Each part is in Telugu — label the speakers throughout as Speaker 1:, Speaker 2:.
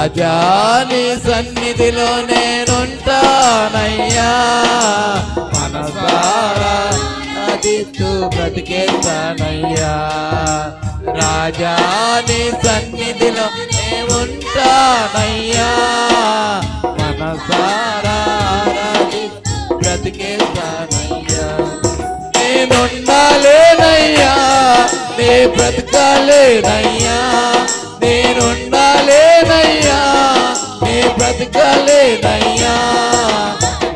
Speaker 1: రాజా నీ సన్నిధిలో నేనుంటానయ్యా, మనసారా ఆరాధిస్తూ బ్రతికేస్తానయ్యా. రాజా నీ సన్నిధిలో నేనుంటానయ్యా, మనసారా ఆరాధిస్తూ బ్రతికేస్తానయ్యా. నేనుండాలేనయ్యా, నే బ్రతకాలేనయ్యా, నేనుండాలేనయ్యా, నే బ్రతకాలేనయ్యా.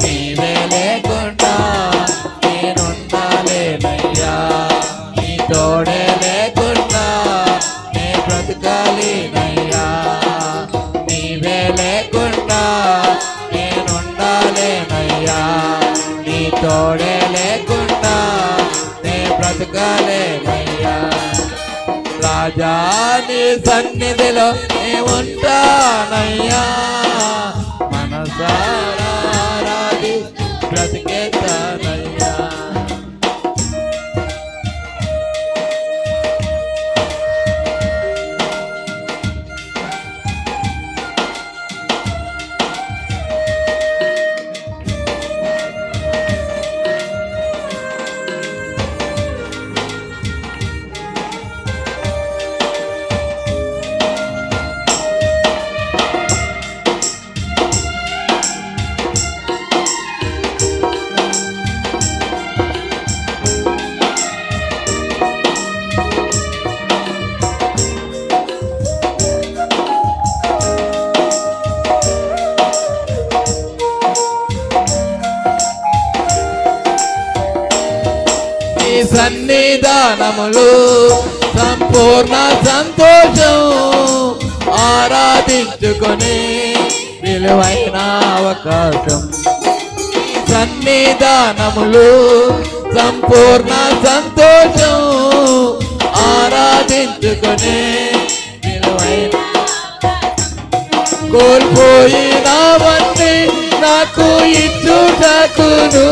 Speaker 1: నీవే లేకుండా నేనుండాలేనయ్యా, నీ తోడే లేకుండా నే బ్రతకాలేనయ్యా. నీవే లేకుండా నేనుండాలేనయ్యా, నీ తోడే లేకుండా నే బ్రతకాలేనయ్యా. రాజా నీ సన్నిధిలో నేనుంటానయ్యా, మనసారా ఆరాధిస్తూ బ్రతికేస్తానయ్యా. సన్నిధానములు సంపూర్ణ సంతోషం, ఆరాధించుకొని విలువైన అవకాశం. సన్నిధానములు సంపూర్ణ సంతోషం, ఆరాధించుకొని విలువైన. కోల్పోయినవన్నీ నాకు ఇచ్చుటకును,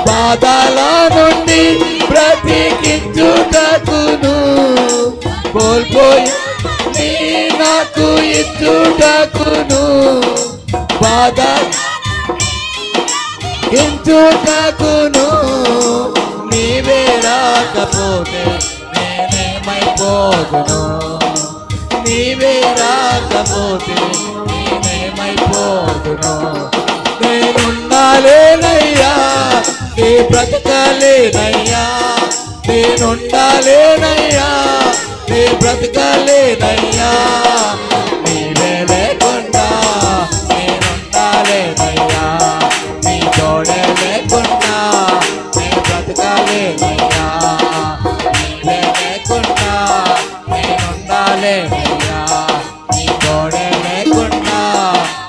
Speaker 1: బాధల నుండి బ్రతికించుటకును. కోల్పోయి నాకు ఇచ్చుటకును, బాధ ఇంచుటకును. నీవే రాకపోతే నేనేమైపోదును, నీవే రాకపోతే నేనేమైపోదును. నేనుండాలేనయ్యా, నీ బ్రతకాలేనయ్యా, నేనుండాలేనయ్యా, నీ బ్రతకాలేనయ్యా. నీవే లేకుండా నేనుండాలేనయ్యా, నీ తోడే లేకుండా నే బ్రతకాలేనయ్యా. నీవే లేకుండా నేనుండాలేనయ్యా, నీ తోడే లేకుండా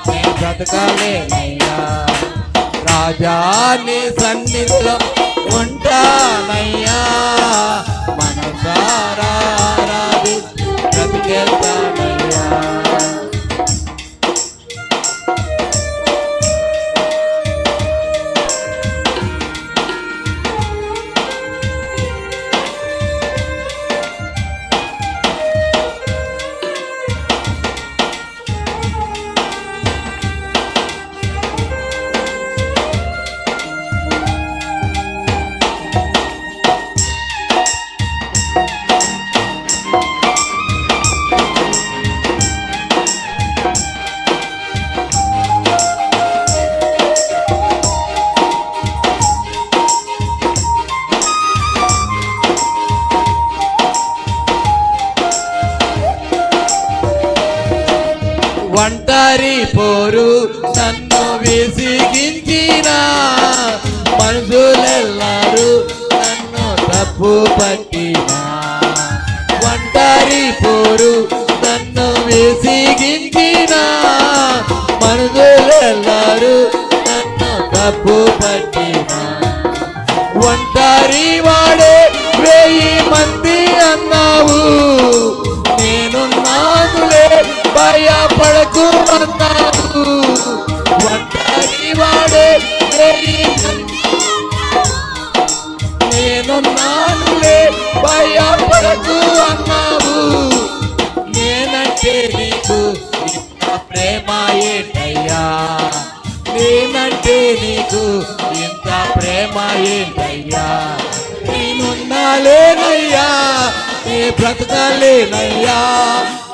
Speaker 1: నే బ్రతకాలేనయ్యా. రాజా నీ సన్నిధిలో ఉంటానయ్యా, మనసారా ఆరాధిస్తూ బ్రతికేస్తానయ్యా. ఒంటరి పోరు నన్ను విసిగించిన, మనుషులెల్లరూ నన్ను తప్పు పట్టిన. ఒంటరి పోరు నన్ను విసిగించిన, మనుషులెల్లరూ నన్ను తప్పు పట్టిన. ఒంటరి వాడే 1000 మంది అన్నావు, నేనున్నానులే భయపడకు అన్నావు. ఒంటరి వాడే 1000 మంది, నేనున్నానులే భయపడకు అన్నావు. నేనంటే నీకు ప్రేమ ఏంటయ్యా, నేనంటే నీకు ఇంత ప్రేమ ఏంటయ్యా. నేనుండాలేనయ్యా, నే బ్రతకాలేనయ్యా,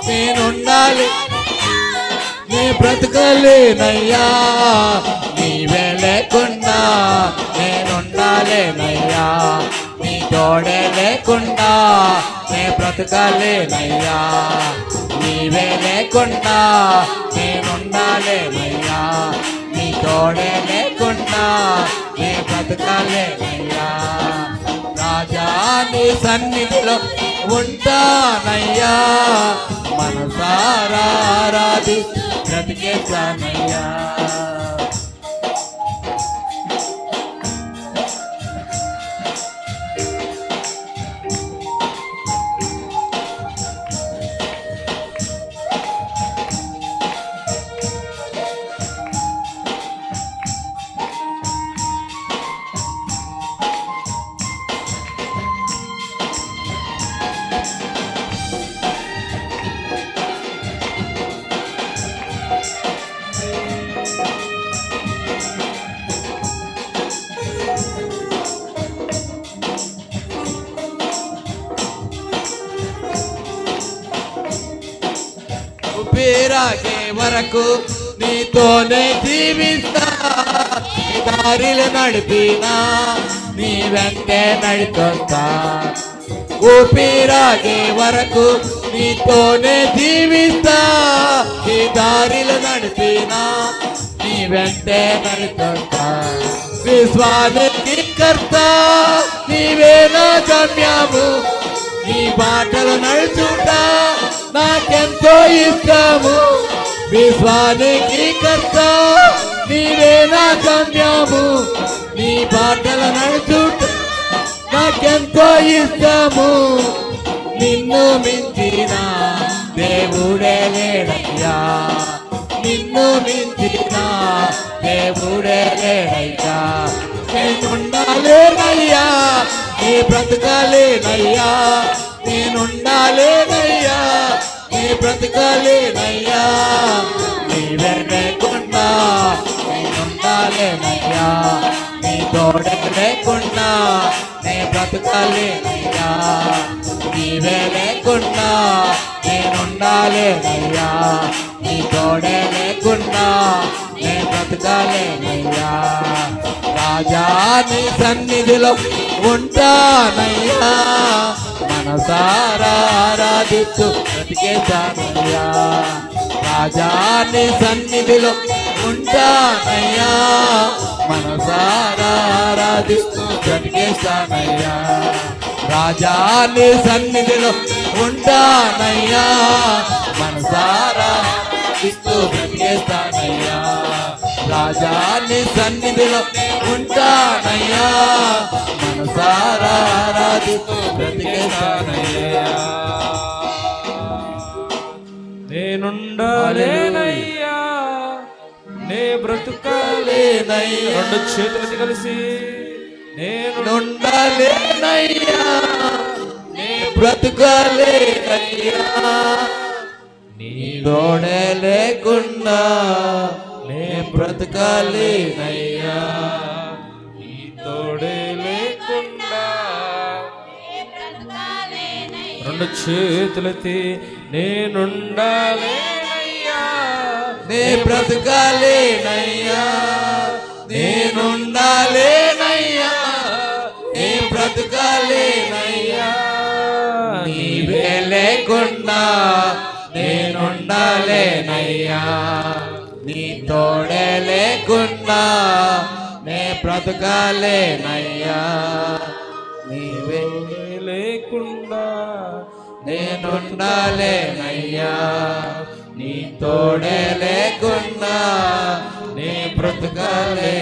Speaker 1: నేనుండాలి, నే బ్రతకాలేనయ్యా. నీవే లేకుండా నేనుండాలేనయ్యా, నీ తోడే లేకుండా నే బ్రతకాలేనయ్యా. నీవే లేకుండా నేనుండాలేనయ్యా, నీ తోడే లేకుండా నే బ్రతకాలేనయ్యా. రాజా నీ సన్నిధిలో ఉంటానయ్యా, మనసారా ఆరాధి బ్రతికేస్తానయ్యా. పేరాగే వరకు నీతోనే జీవిస్తా, దారిలో నడిపినా నీ వెంటే నడిచొస్తా. ఊపిరాగే వరకు నీతోనే జీవిస్తా, ఈ దారిలో నడిపినా నీ వెంటే నడిచొస్తా. విశ్వానికి కర్త నీవే నా గమ్యము, నీ బాటలు నడుచుట నాకెంతో ఇష్టము. విశ్వానికి కర్త నీవే నా గమ్యము, నీ బాటలు నడుచుట నాకెంతో ఇష్టము. నిన్ను మించిన దేవుడే లేడయ్యా, నిన్ను మించిన దేవుడే లేడయ్యా. నేనుండాలేనయ్యా, నీ బ్రతకాలేనయ్యా, నేనుండాలేనయ్యా, నీ బ్రతకాలేనయ్యా. నీవే లేకుండా నేనుండాలేనయ్యా, నీ తోడే లేకుండా నే బ్రతకాలేనయ్యా. నీవే లేకుండా నేనుండాలేనయ్యా, నీ తోడే లేకుండా నే బ్రతకాలేనయ్యా. రాజా నీ సన్నిధిలో ఉంటానయ్యా, మనసారా ఆరాధిస్తూ బ్రతికేస్తానయ్యా. రాజా నీ సన్నిధిలో ఉంటానయ్యా, మనసారా ఆరాధిస్తూ బ్రతికేస్తానయ్యా. రాజా నీ సన్నిధిలో ఉంటానయ్యా, మనసారా ఆరాధిస్తూ బ్రతికేస్తానయ్యా. రాజా నీ సన్నిధిలో ఉంటానయ్యా, మనసారా ఆరాధిస్తూ బ్రతికేస్తానయ్యా.
Speaker 2: నేనుండాలేనయ్యా, నే బ్రతుకాలేనయ్యా. రెండు చేతులది కలిసి
Speaker 1: నేనుండాలేనయ్యా, నే బ్రతుకాలేనయ్యా. నీ తోడే లేకుండా నే బ్రతకాలేనయ్యా,
Speaker 2: నీ తోడే లేకుండా. రెండు చేతులతి నేనుండాలేనయ్యా,
Speaker 1: నే బ్రతకాలేనయ్యా, నేనుండాలేనయ్యా, నే బ్రతకాలేనయ్యా. నీవే లేకుండా నేనుండాలేనయ్యా, నీ తోడే లేకుండా నే బ్రతకాలేనయ్యా. నీవే
Speaker 2: లేకుండా
Speaker 1: నేనుండాలేనయ్యా, నీ తోడే లేకుండా నే బ్రతకాలే.